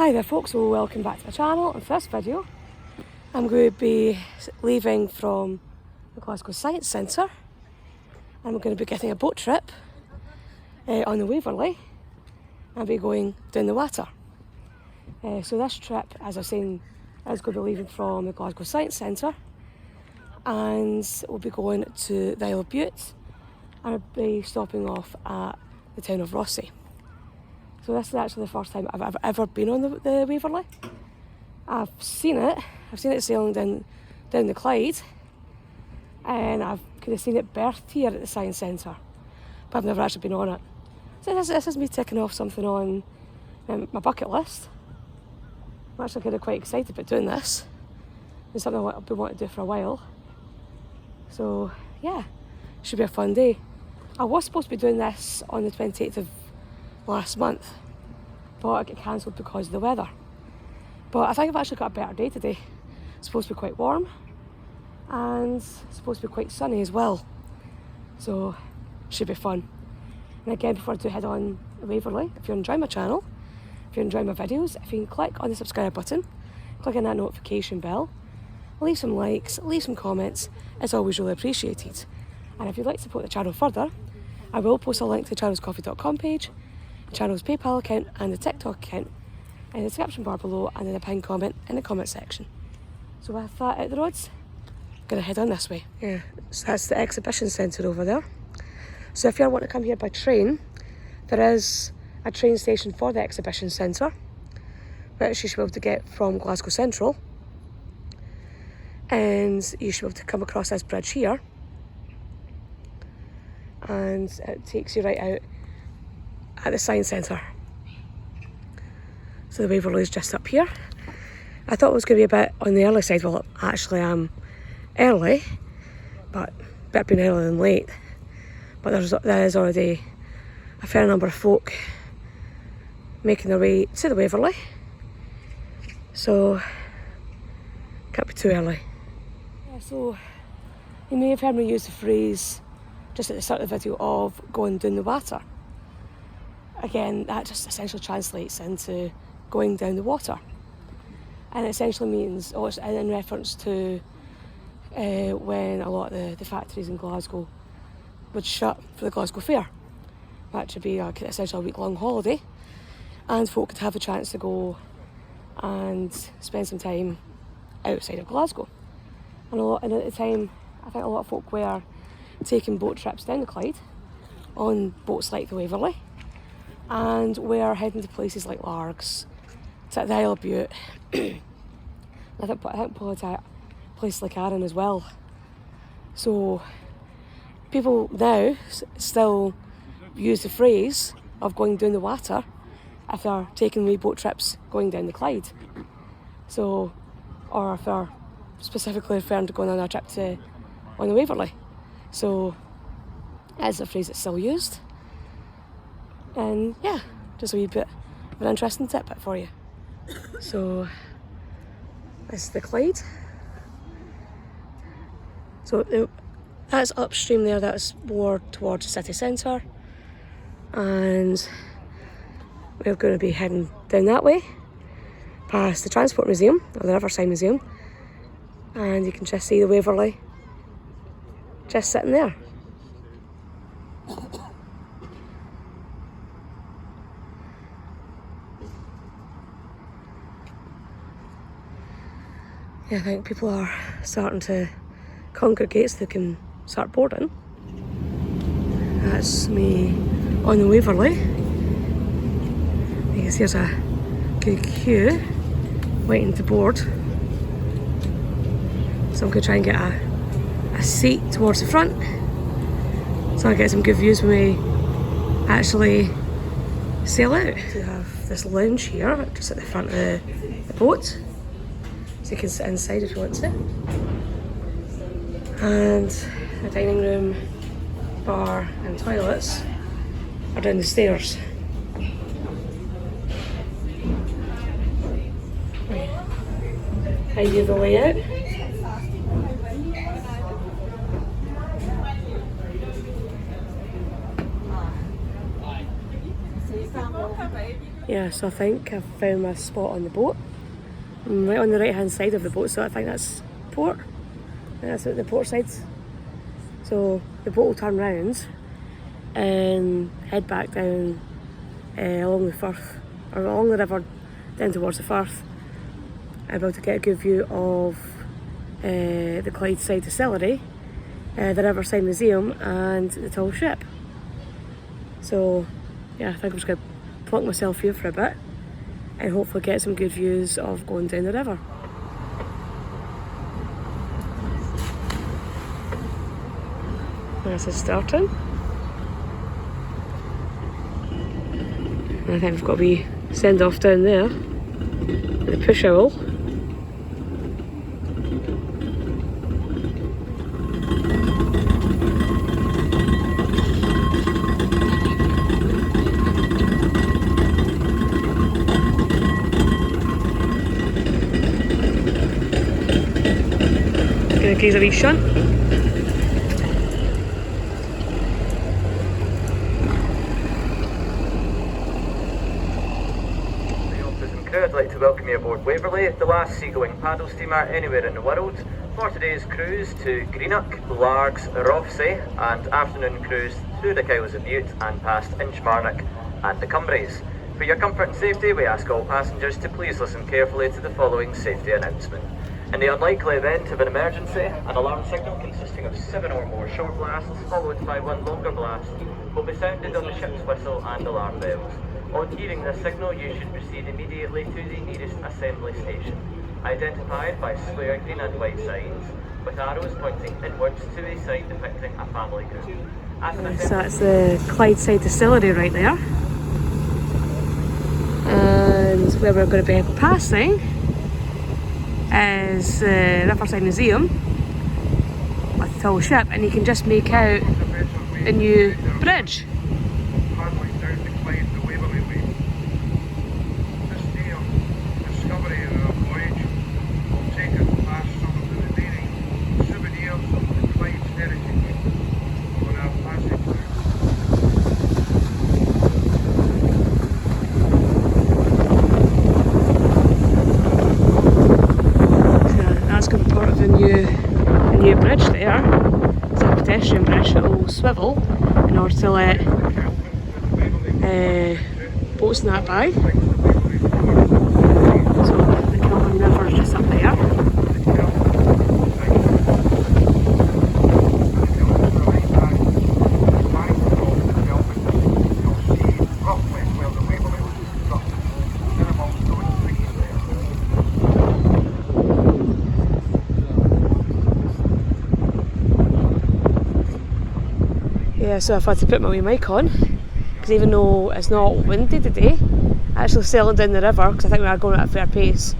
Hi there folks, so welcome back to my channel. In this video I'm going to be leaving from the Glasgow Science Centre and we're going to be getting a boat trip on the Waverley and be going down the water. So this trip, as I was saying, is going to be leaving from the Glasgow Science Centre and we'll be going to the Isle of Bute and I'll be stopping off at the town of Odyssey. So this is actually the first time I've ever been on the Waverley. I've seen it sailing down the Clyde, and I've kind of seen it berthed here at the Science Centre, but I've never actually been on it. So this is me ticking off something on my bucket list. I'm actually kind of quite excited about doing this. It's something I've been wanting to do for a while. So yeah, should be a fun day. I was supposed to be doing this on the 28th of last month, but it got cancelled because of the weather. But I think I've actually got a better day today. It's supposed to be quite warm and it's supposed to be quite sunny as well, so should be fun. And again, before I do head on Waverley, if you're enjoying my channel, if you're enjoying my videos, if you can click on the subscribe button, click on that notification bell, leave some likes, leave some comments, it's always really appreciated. And if you'd like to support the channel further, I will post a link to the charlescoffee.com page, the channel's PayPal account and the TikTok account in the description bar below and in a pinned comment in the comment section. So with that out the roads, I'm going to head on this way. Yeah, so that's the exhibition centre over there. So if you want to come here by train, there is a train station for the exhibition centre, which you should be able to get from Glasgow Central. And you should be able to come across this bridge here. And it takes you right out at the Science Centre. So the Waverley is just up here. I thought it was going to be a bit on the early side. Well, actually I'm early, but better being early than late. But there is already a fair number of folk making their way to the Waverley. So, can't be too early. Yeah, so you may have heard me use the phrase just at the start of the video of going down the water. Again, that just essentially translates into going down the water. And it essentially means, it's in reference to when a lot of the factories in Glasgow would shut for the Glasgow Fair. That would be essentially a week-long holiday, and folk could have the chance to go and spend some time outside of Glasgow. And at the time, I think a lot of folk were taking boat trips down the Clyde on boats like the Waverley, and we're heading to places like Largs, to the Isle of Bute. I think probably to places like Arran as well. So people now still use the phrase of going down the water if they're taking wee boat trips going down the Clyde. So, or if they're specifically referring to going on a trip on the Waverley. So it's a phrase that's still used. And yeah, just a wee bit of an interesting tidbit for you. So this is the Clyde. So that's upstream there, that's more towards the city centre. And we're going to be heading down that way, past the Transport Museum, or the Riverside Museum. And you can just see the Waverley just sitting there. Yeah, I think people are starting to congregate so they can start boarding. That's me on the Waverley. I guess here's a good queue waiting to board. So I'm going to try and get a seat towards the front so I get some good views when we actually sail out. We have this lounge here just at the front of the boat. So you can sit inside if you want to. And the dining room, bar and toilets are down the stairs. How you the layout. Yeah, so I think I've found my spot on the boat. I'm right on the right hand side of the boat, so I think that's port. I think that's at the port sides. So the boat will turn round and head back down along the Firth, or along the river down towards the Firth. I'm about to get a good view of the Clydeside Distillery, the Riverside Museum and the tall ship. So yeah, I think I'm just going to plonk myself here for a bit and hopefully get some good views of going down the river. This is starting. And I think we've got a wee send off down there. The push owl. Gonna gaze a wee shunt. I'd like to welcome you aboard Waverley, the last seagoing paddle steamer anywhere in the world, for today's cruise to Greenock, Largs, Odyssey, and afternoon cruise through the Isles of Bute and past Inchmarnock and the Cumbries. For your comfort and safety, we ask all passengers to please listen carefully to the following safety announcement. In the unlikely event of an emergency, an alarm signal consisting of 7 or more short blasts, followed by 1 longer blast, will be sounded on the ship's whistle and alarm bells. On hearing this signal, you should proceed immediately to the nearest assembly station, identified by square green and white signs, with arrows pointing inwards to a sign depicting a family group. So that's the Clydeside Distillery right there. And where we're going to be passing is the Riverside Museum with the tall ship, and you can just make out the new bridge. The new bridge there. It's a pedestrian bridge that will swivel in order to let boats and that by. So the Kelvin River is just up there. Yeah, so I've had to put my wee mic on, because even though it's not windy today, actually sailing down the river, because I think we are going at a fair pace,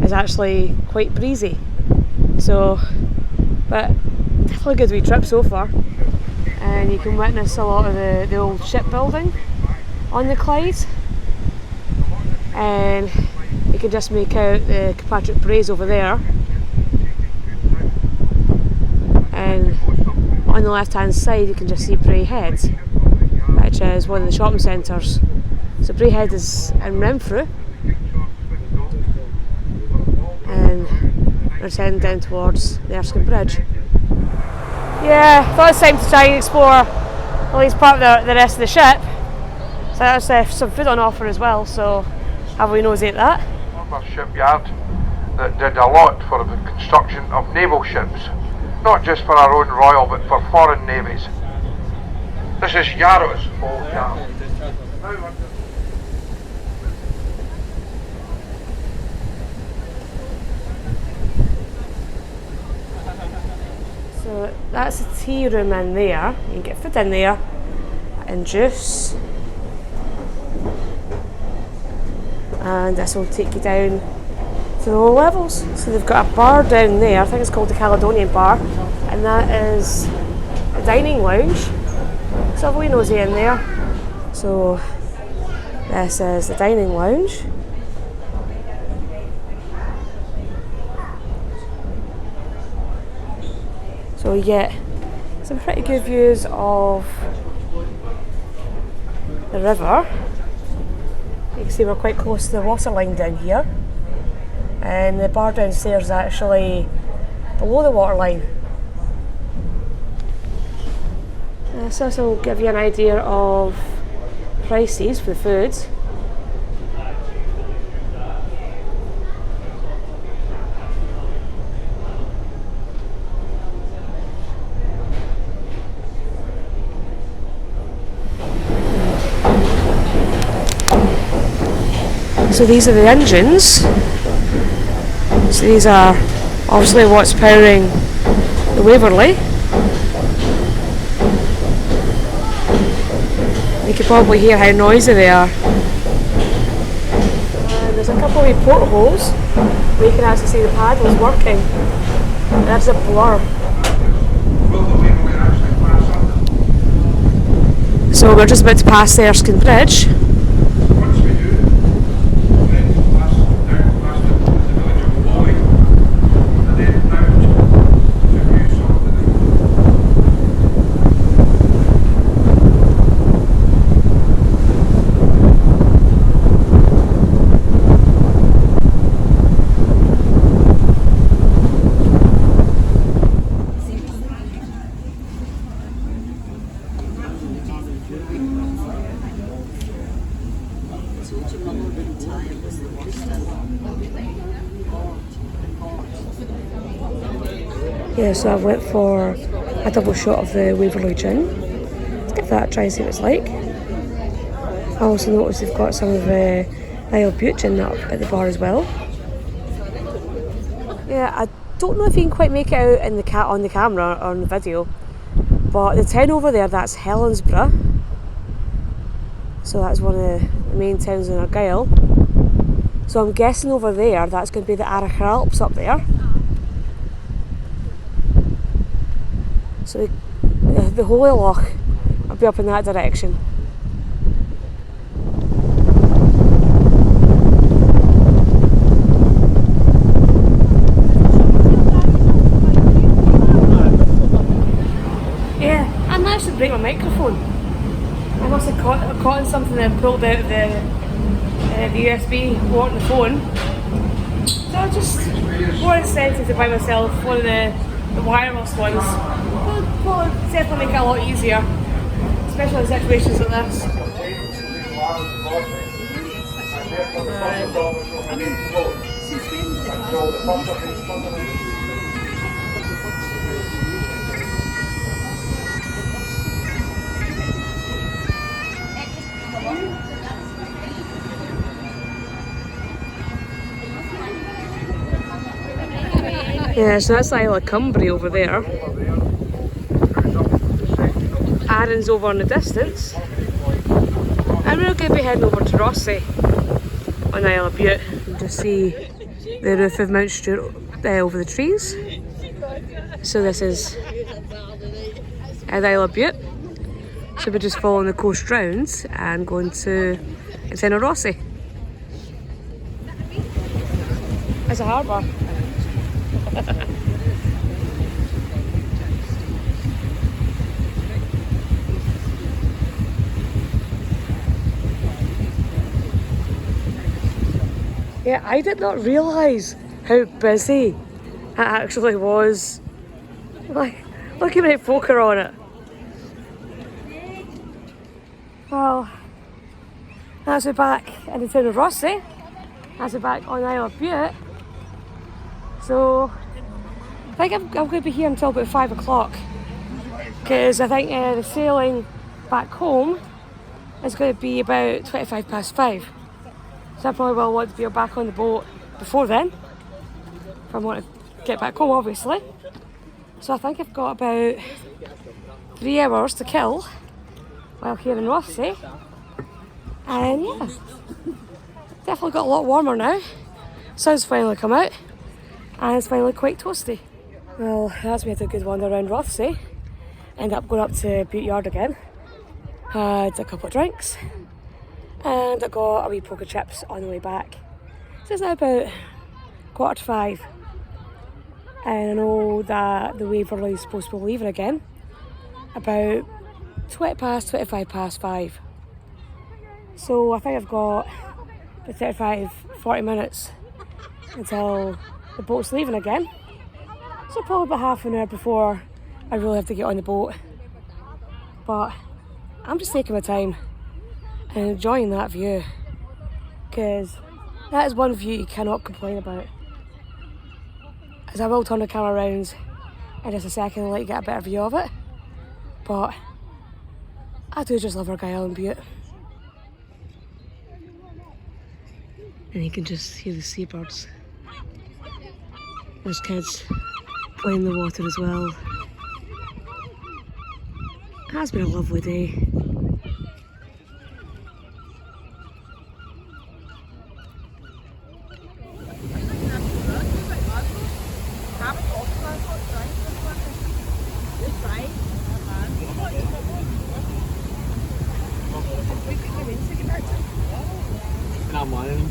is actually quite breezy. So, but definitely a good wee trip so far. And you can witness a lot of the old shipbuilding on the Clyde. And you can just make out the Kilpatrick Braes over there. And on the left hand side you can just see Bray Head, which is one of the shopping centres. So Bray Head is in Renfrew, and we're heading down towards the Erskine Bridge. Yeah, I thought it's time to try and explore at least part of the rest of the ship. So there's some food on offer as well, so have we nosy at that. Former shipyard that did a lot for the construction of naval ships. Not just for our own royal, but for foreign navies. This is Yarrow's old yard. So that's a tea room in there. You can get food in there and juice. And this will take you down to the lower levels. So they've got a bar down there, I think it's called the Caledonian Bar, and that is a dining lounge. So I've a wee nosy in there. So this is the dining lounge. So you get some pretty good views of the river. You You can see we're quite close to the water line down here, and the bar downstairs is actually below the water line. So this will give you an idea of prices for the foods. So these are the engines. So these are obviously what's powering the Waverley. You can probably hear how noisy they are. And there's a couple of wee portholes where you can actually see the paddles working. And that's a blur. So we're just about to pass the Erskine Bridge. Yeah, so I went for a double shot of the Waverley gin. Let's give that a try and see what it's like. I also noticed they've got some of the Isle of Bute gin up at the bar as well. Yeah, I don't know if you can quite make it out in on the camera or on the video, but the town over there, that's Helensburgh. So that's one of the main towns in Argyll. So I'm guessing over there, that's going to be the Arachar Alps up there. So the Holy Loch will be up in that direction. Yeah, I managed to break my microphone. I must have caught on something and pulled out the USB port on the phone. So I was just more incentive to buy myself one of the wireless ones. Will definitely make it a lot easier, especially in situations like this. Yeah, so that's Isle of Cumbria over there. Arran's over in the distance. And we're going to be heading over to Odyssey on Isle of Bute and just see the roof of Mount Stewart over the trees. So this is the Isle of Bute. So we're just following the coast round and going to Odyssey. It's a harbour. Yeah, I did not realise how busy it actually was. Like, look how many folk are on it. Well, as we're back in the town of Odyssey, as we're back on Isle of Bute, so I think I'm going to be here until about 5 o'clock, because I think the sailing back home is going to be about 25 past 5. So I probably will want to be back on the boat before then, if I want to get back home, obviously. So I think I've got about 3 hours to kill while here in Odyssey. And yeah, definitely got a lot warmer now. Sun's finally come out, and it's finally quite toasty. Well, that's me had a good wander around Rothsay. Ended up going up to Bute Yard again. Had a couple of drinks, and I got a wee poke of chips on the way back. So it's now about 5:15, and I know that the Waverley is supposed to be leaving again about 25 past 5. So I think I've got for 35, 40 minutes until the boat's leaving again. So probably about half an hour before I really have to get on the boat. But I'm just taking my time and enjoying that view, because that is one view you cannot complain about. As I will turn the camera around in just a second and let you get a better view of it. But I do just love Argyll and Butte. And you can just hear the seabirds. There's kids playing in the water as well. It has been a lovely day. I'm one of them.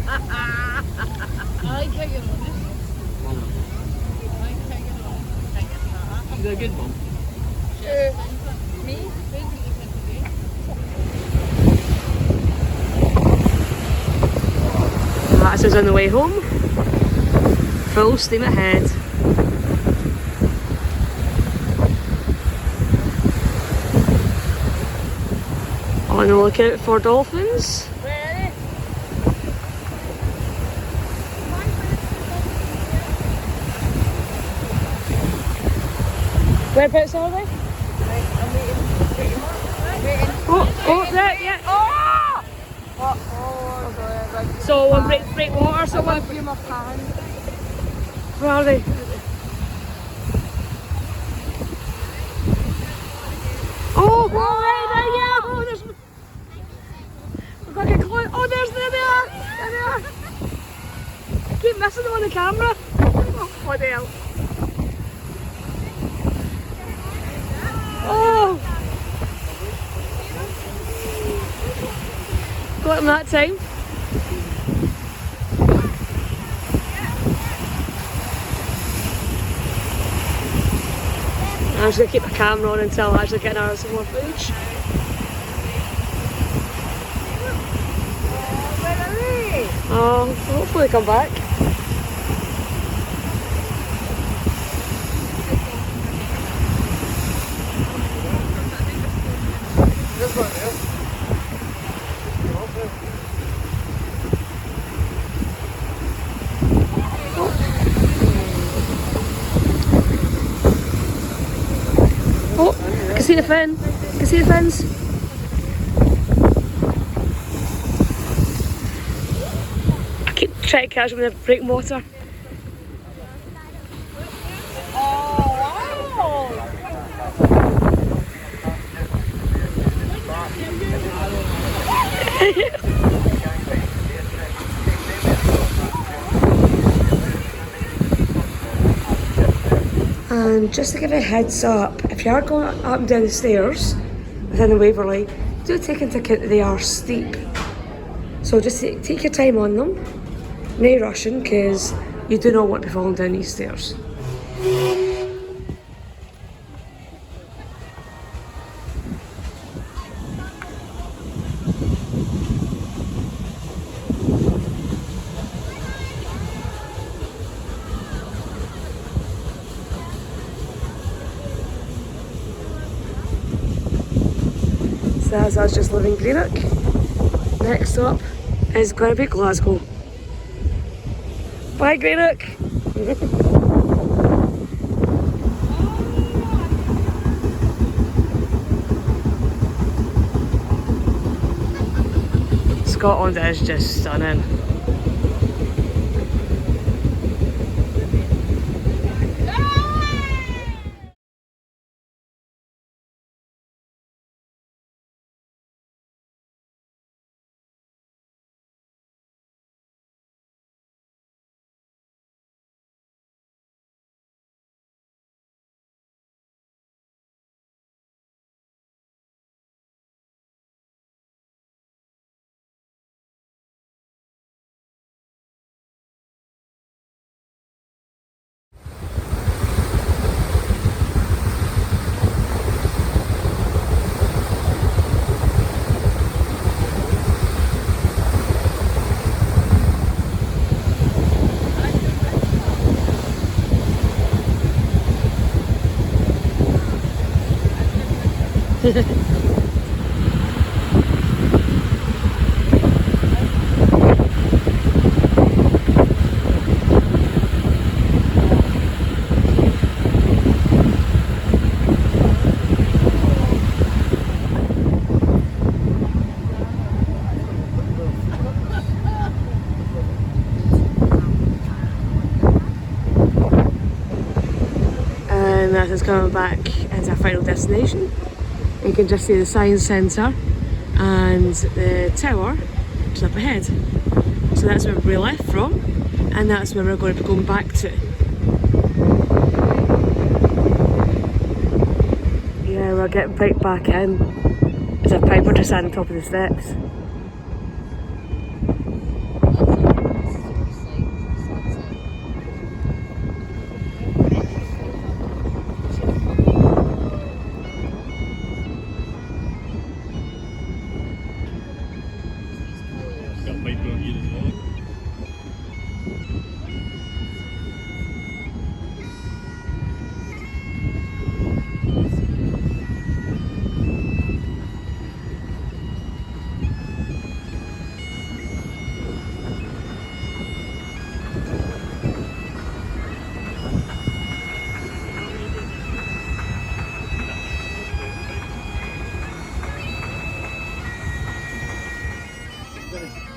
I like how you're honest. One of them. I like how you're honest. She's a good mum. Me? That's us on the way home. Full steam ahead. On the lookout for dolphins. Whereabouts are they? I'm waiting. Oh, there, yeah. Oh! What? Oh, sorry. So one break water, so I one. went through my pan. Where are they? Oh, right there, yeah. Oh, there's. We've got to get close. Oh, there they are. There they are. I keep missing them on the camera. Oh, what the hell? Oh! Got them that time. I'm just going to keep my camera on until I actually get some more footage. Where are they? Oh, hopefully they come back. This one there. Oh, I can see the fin. I can see the fins. I keep trying to catch them when they're breaking water. Oh, And just to give you a heads up, if you are going up and down the stairs within the Waverley, do take into account that they are steep. So just take your time on them, no rushing, because you do not want to be falling down these stairs. So that's us just leaving Greenock. Next stop is going to be Glasgow. Bye Greenock! Scotland is just stunning. And that is coming back into our final destination. You can just see the science centre and the tower just up ahead. So that's where we left from, and that's where we're going to be going back to. Yeah, we're getting piped back in. There's a piper just on top of the steps.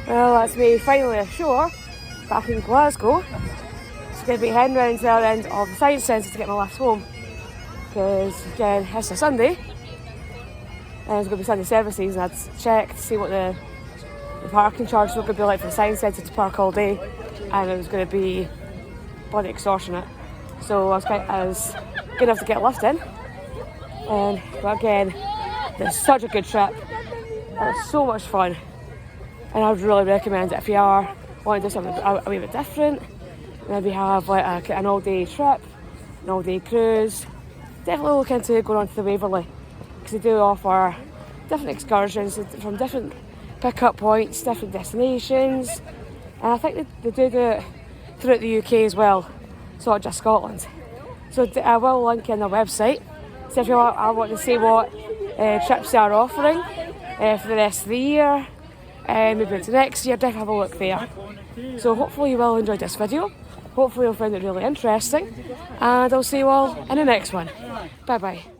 Well, that's me finally ashore, back in Glasgow. Just going to be heading round to the other end of the science centre to get my last home. Because, again, it's a Sunday, and it's going to be Sunday services, and I'd checked to see what the parking charges were going to be like for the science centre to park all day, and it was going to be bloody extortionate. So I was good enough to get a lift in, but again, it's such a good trip. It was so much fun. And I would really recommend it if you are wanting to do something a wee bit different. Maybe have like an all-day trip, an all-day cruise. Definitely look into going on to the Waverley, because they do offer different excursions from different pick-up points, different destinations. And I think they do it throughout the UK as well, so not just Scotland. So I will link in their website. So if you want to see what trips they are offering for the rest of the year, maybe into next year, definitely have a look there. So hopefully you will enjoy this video. Hopefully you'll find it really interesting. And I'll see you all in the next one. Bye bye.